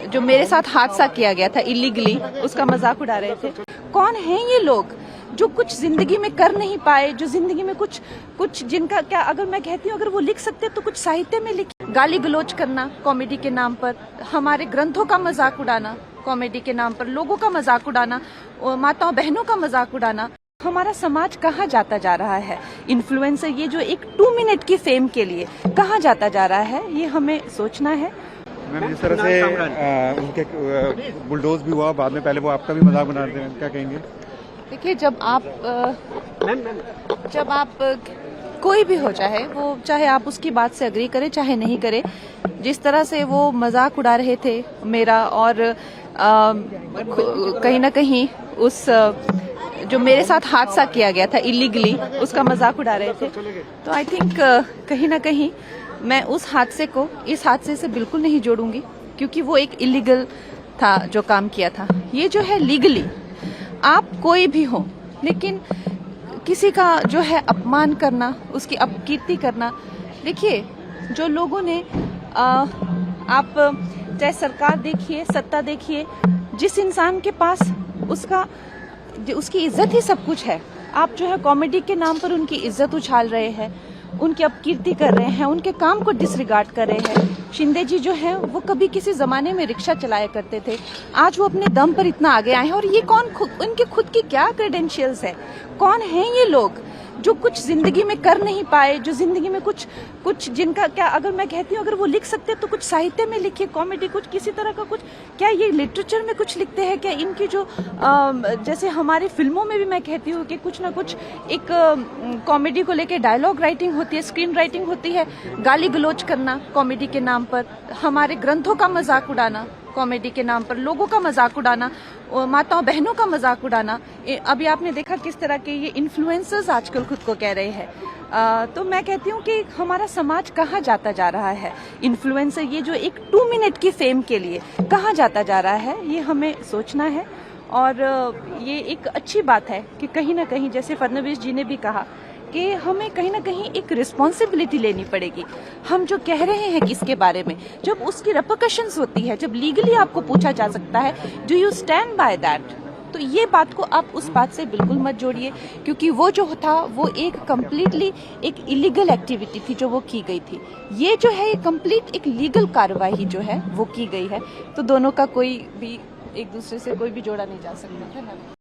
जो मेरे साथ हादसा किया गया था इलीगली, उसका मजाक उड़ा रहे थे। कौन है ये लोग जो कुछ जिंदगी में कर नहीं पाए, जो जिंदगी में कुछ जिनका क्या, अगर मैं कहती हूँ अगर वो लिख सकते तो कुछ साहित्य में लिखे। गाली गलौज करना कॉमेडी के नाम पर, हमारे ग्रंथों का मजाक उड़ाना कॉमेडी के नाम पर, लोगों का मजाक उड़ाना, माताओं बहनों का मजाक उड़ाना। हमारा समाज कहाँ जाता जा रहा है? इन्फ्लुएंसर ये जो एक 2 मिनट की फेम के लिए कहाँ जाता जा रहा है, ये हमें सोचना है। मैम, जिस तरह से उनके बुलडोज भी हुआ बाद में, पहले वो आपका भी मजाक बना रहे हैं, क्या कहेंगे? देखिए, जब आप कोई भी हो, चाहे आप उसकी बात से अग्री करें चाहे नहीं करें, जिस तरह से वो मजाक उड़ा रहे थे मेरा, और कहीं ना कहीं उस जो मेरे साथ हादसा किया गया था इलीगली, उसका मजाक उड़ा रहे थे, तो आई थिंक कहीं ना कहीं मैं उस हादसे को इस हादसे से बिल्कुल नहीं जोड़ूंगी, क्योंकि वो एक इलीगल था जो काम किया था। ये जो है लीगली, आप कोई भी हो, लेकिन किसी का जो है अपमान करना, उसकी अपकीर्ति करना। देखिए, जो लोगों ने आप चाहे सरकार देखिए, सत्ता देखिए, जिस इंसान के पास उसकी इज्जत ही सब कुछ है, आप जो है कॉमेडी के नाम पर उनकी इज्जत उछाल रहे हैं, उनकी अपकीर्ति कर रहे हैं, उनके काम को डिसरिगार्ड कर रहे हैं। शिंदे जी जो है वो कभी किसी जमाने में रिक्शा चलाया करते थे, आज वो अपने दम पर इतना आगे आए हैं। और ये उनके खुद की क्या क्रेडेंशियल्स है? कौन है ये लोग जो कुछ जिंदगी में कर नहीं पाए, जो जिंदगी में कुछ जिनका क्या, अगर मैं कहती हूँ अगर वो लिख सकते तो कुछ साहित्य में लिखिए, कॉमेडी कुछ किसी तरह का कुछ, क्या ये लिटरेचर में कुछ लिखते हैं क्या? इनकी जो जैसे हमारी फिल्मों में भी मैं कहती हूँ कि कुछ ना कुछ एक कॉमेडी को लेके डायलॉग राइटिंग होती है, स्क्रीन राइटिंग होती है। गाली गलौज करना कॉमेडी के नाम पर, हमारे ग्रंथों का मजाक उड़ाना कॉमेडी के नाम पर, लोगों का मजाक उड़ाना, माताओं बहनों का मजाक उड़ाना। अभी आपने देखा किस तरह के ये इन्फ्लुएंसर्स आजकल खुद को कह रहे हैं। तो मैं कहती हूँ कि हमारा समाज कहाँ जाता जा रहा है? इन्फ्लुएंसर ये जो एक 2 मिनट की फेम के लिए कहाँ जाता जा रहा है, ये हमें सोचना है। और ये एक अच्छी बात है कि कहीं ना कहीं, जैसे फडणवीस जी ने भी कहा कि हमें कहीं ना कहीं एक रिस्पॉन्सिबिलिटी लेनी पड़ेगी। हम जो कह रहे हैं किसके बारे में, जब उसकी रेपरकशंस होती है, जब लीगली आपको पूछा जा सकता है, do you stand by that? तो ये बात को आप उस बात से बिल्कुल मत जोड़िए, क्योंकि वो जो था वो एक कंप्लीटली एक इलीगल एक्टिविटी थी जो वो की गई थी। ये जो है कंप्लीट एक लीगल कार्रवाई जो है वो की गई है। तो दोनों का कोई भी एक दूसरे से कोई भी जोड़ा नहीं जा सकता है ना।